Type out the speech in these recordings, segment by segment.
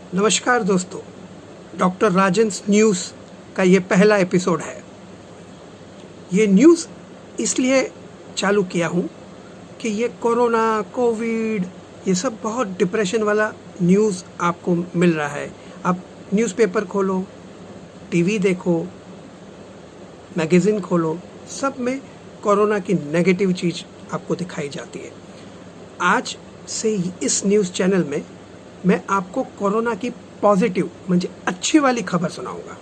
नमस्कार दोस्तों, डॉक्टर राजन्स न्यूज़ का ये पहला एपिसोड है। ये न्यूज़ इसलिए चालू किया हूँ कि ये कोरोना, कोविड, ये सब बहुत डिप्रेशन वाला न्यूज़ आपको मिल रहा है। आप न्यूज़पेपर खोलो, टीवी देखो, मैगज़ीन खोलो, सब में कोरोना की नेगेटिव चीज़ आपको दिखाई जाती है। आज से इस न्यूज़ चैनल में मैं आपको कोरोना की पॉजिटिव म्हणजे अच्छी वाली खबर सुनाऊंगा।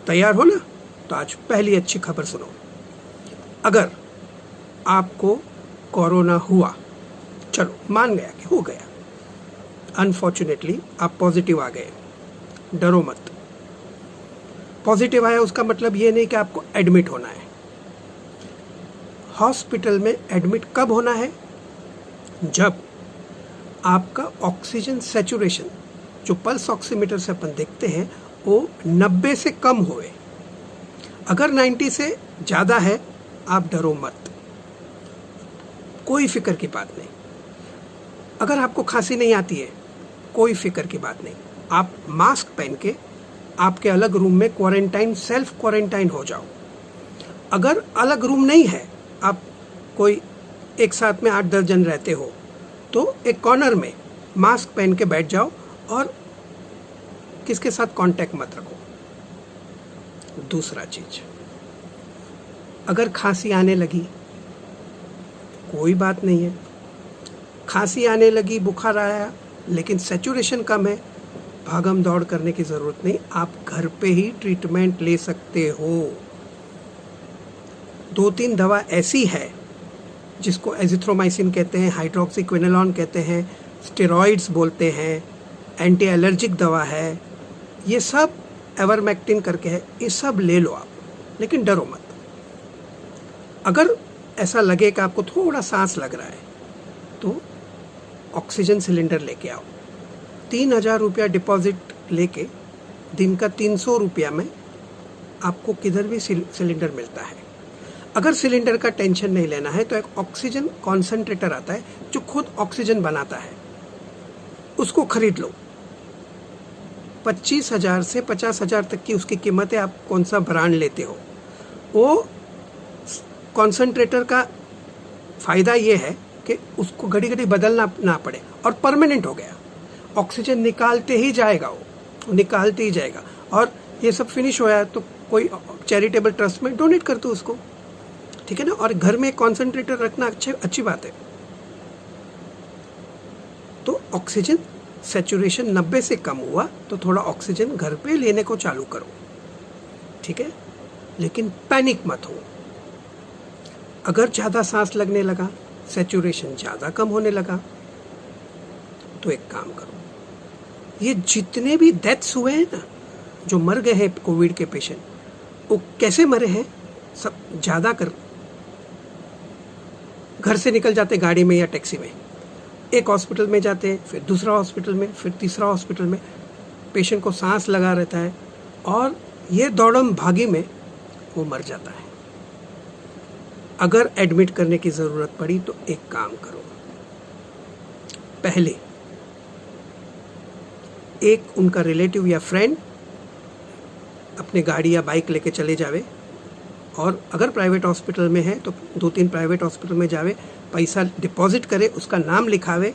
तैयार हो ना? तो आज पहली अच्छी खबर सुनो। अगर आपको कोरोना हुआ, चलो मान गया कि हो गया, अनफॉर्चुनेटली आप पॉजिटिव आ गए, डरो मत। पॉजिटिव आया उसका मतलब ये नहीं कि आपको एडमिट होना है। हॉस्पिटल में एडमिट कब होना है? जब आपका ऑक्सीजन सैचुरेशन, जो पल्स ऑक्सीमीटर से अपन देखते हैं, वो 90 से कम होए। अगर 90 से ज़्यादा है, आप डरो मत, कोई फिक्र की बात नहीं। अगर आपको खांसी नहीं आती है, कोई फिक्र की बात नहीं। आप मास्क पहन के आपके अलग रूम में क्वारंटाइन, सेल्फ क्वारंटाइन हो जाओ। अगर अलग रूम नहीं है, आप कोई एक साथ में 8-10 जन रहते हो, तो एक कॉर्नर में मास्क पहन के बैठ जाओ और किसके साथ कांटेक्ट मत रखो। दूसरा चीज, अगर खांसी आने लगी, कोई बात नहीं है। खांसी आने लगी, बुखार आया, लेकिन सैचुरेशन कम है, भागम दौड़ करने की ज़रूरत नहीं। आप घर पे ही ट्रीटमेंट ले सकते हो। 2-3 दवा ऐसी है जिसको एजिथ्रोमाइसिन कहते हैं, हाइड्रोक्सीक्विनोलोन कहते हैं, स्टेरॉइड्स बोलते हैं, एंटी एलर्जिक दवा है, ये सब एवरमेक्टिन करके है, ये सब ले लो आप, लेकिन डरो मत। अगर ऐसा लगे कि आपको थोड़ा सांस लग रहा है, तो ऑक्सीजन सिलेंडर लेके आओ। 3,000 रुपया डिपॉजिट लेके दिन का 300 रुपया में आपको किधर भी सिलेंडर मिलता है। अगर सिलेंडर का टेंशन नहीं लेना है, तो एक ऑक्सीजन कॉन्सेंट्रेटर आता है जो खुद ऑक्सीजन बनाता है, उसको खरीद लो। 25,000 से 50,000 तक की उसकी कीमत है, आप कौन सा ब्रांड लेते हो। वो कॉन्सेंट्रेटर का फ़ायदा ये है कि उसको घड़ी घड़ी बदलना ना पड़े और परमानेंट हो गया। ऑक्सीजन निकालते ही जाएगा, वो निकालते ही जाएगा। और ये सब फिनिश होया तो कोई चैरिटेबल ट्रस्ट में डोनेट कर दो उसको, ठीक है ना। और घर में कॉन्सेंट्रेटर रखना अच्छी बात है। तो ऑक्सीजन सैचुरेशन 90 से कम हुआ तो थोड़ा ऑक्सीजन घर पे लेने को चालू करो, ठीक है। लेकिन पैनिक मत हो। अगर ज़्यादा सांस लगने लगा, सैचुरेशन ज़्यादा कम होने लगा, तो एक काम करो, ये जितने भी डेथ्स हुए हैं ना, जो मर गए हैं कोविड के पेशेंट, वो कैसे मरे हैं? सब ज़्यादा कर घर से निकल जाते गाड़ी में या टैक्सी में, एक हॉस्पिटल में जाते हैं, फिर दूसरा हॉस्पिटल में, फिर तीसरा हॉस्पिटल में, पेशेंट को सांस लगा रहता है और ये दौड़म भागी में वो मर जाता है। अगर एडमिट करने की ज़रूरत पड़ी तो एक काम करो, पहले एक उनका रिलेटिव या फ्रेंड अपने गाड़ी या बाइक लेके चले जावे, और अगर प्राइवेट हॉस्पिटल में है तो 2-3 प्राइवेट हॉस्पिटल में जावे, पैसा डिपॉजिट करे, उसका नाम लिखावे,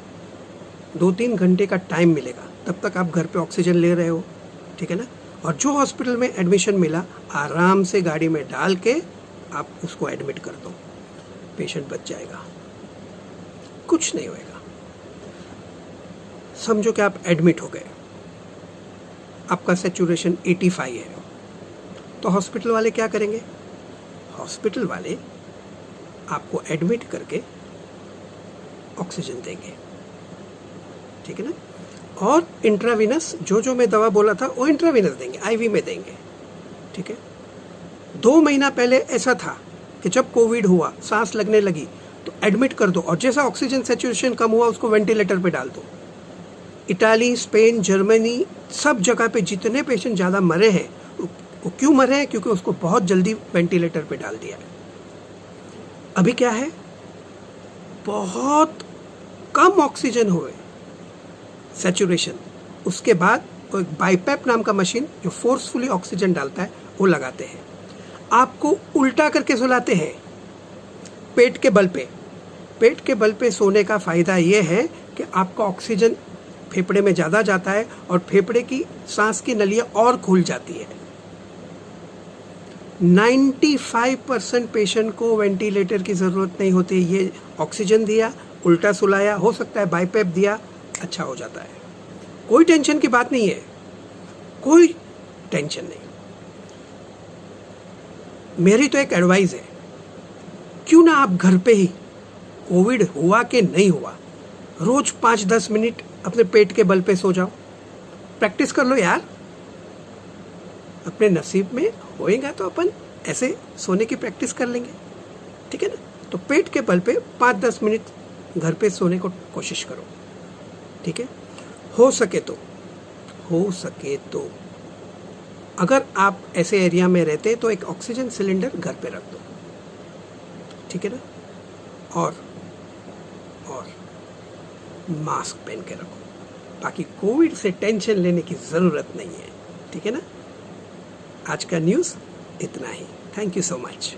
2-3 घंटे का टाइम मिलेगा, तब तक आप घर पे ऑक्सीजन ले रहे हो, ठीक है ना। और जो हॉस्पिटल में एडमिशन मिला, आराम से गाड़ी में डाल के आप उसको एडमिट कर दो, पेशेंट बच जाएगा, कुछ नहीं होएगा। समझो कि आप एडमिट हो गए, आपका सैचुरेशन 85 है, तो हॉस्पिटल वाले क्या करेंगे? हॉस्पिटल वाले आपको एडमिट करके ऑक्सीजन देंगे, ठीक है ना। और इंट्रावीनस, जो मैं दवा बोला था वो इंट्रावीनस देंगे, आईवी में देंगे, ठीक है। 2 महीना पहले ऐसा था कि जब कोविड हुआ, सांस लगने लगी, तो एडमिट कर दो, और जैसा ऑक्सीजन सैचुरेशन कम हुआ उसको वेंटिलेटर पे डाल दो। इटाली, स्पेन, जर्मनी, सब जगह पे जितने पेशेंट ज़्यादा मरे हैं, वो क्यों मरे हैं? क्योंकि उसको बहुत जल्दी वेंटिलेटर पे डाल दिया है। अभी क्या है, बहुत कम ऑक्सीजन हुए सैचुरेशन, उसके बाद वो एक बाईपैप नाम का मशीन जो फोर्सफुली ऑक्सीजन डालता है वो लगाते हैं। आपको उल्टा करके सुलाते हैं पेट के बल पे। पेट के बल पे सोने का फ़ायदा ये है कि आपका ऑक्सीजन फेफड़े में ज़्यादा जाता है और फेफड़े की सांस की नलियाँ और खुल जाती है। 95% पेशेंट को वेंटिलेटर की ज़रूरत नहीं होती। ये ऑक्सीजन दिया, उल्टा सुलाया, हो सकता है बाईपैप दिया, अच्छा हो जाता है। कोई टेंशन की बात नहीं है, कोई टेंशन नहीं। मेरी तो एक एडवाइस है, क्यों ना आप घर पे ही, कोविड हुआ कि नहीं हुआ, रोज 5-10 मिनट अपने पेट के बल पे सो जाओ। प्रैक्टिस कर लो यार, अपने नसीब में होएगा तो अपन ऐसे सोने की प्रैक्टिस कर लेंगे, ठीक है ना। तो पेट के बल पे 5-10 मिनट घर पे सोने को कोशिश करो, ठीक है। हो सके तो अगर आप ऐसे एरिया में रहते तो एक ऑक्सीजन सिलेंडर घर पे रख दो, ठीक है ना। और मास्क पहन के रखो। बाकी कोविड से टेंशन लेने की ज़रूरत नहीं है, ठीक है ना। आज का न्यूज़ इतना ही। Thank you so much.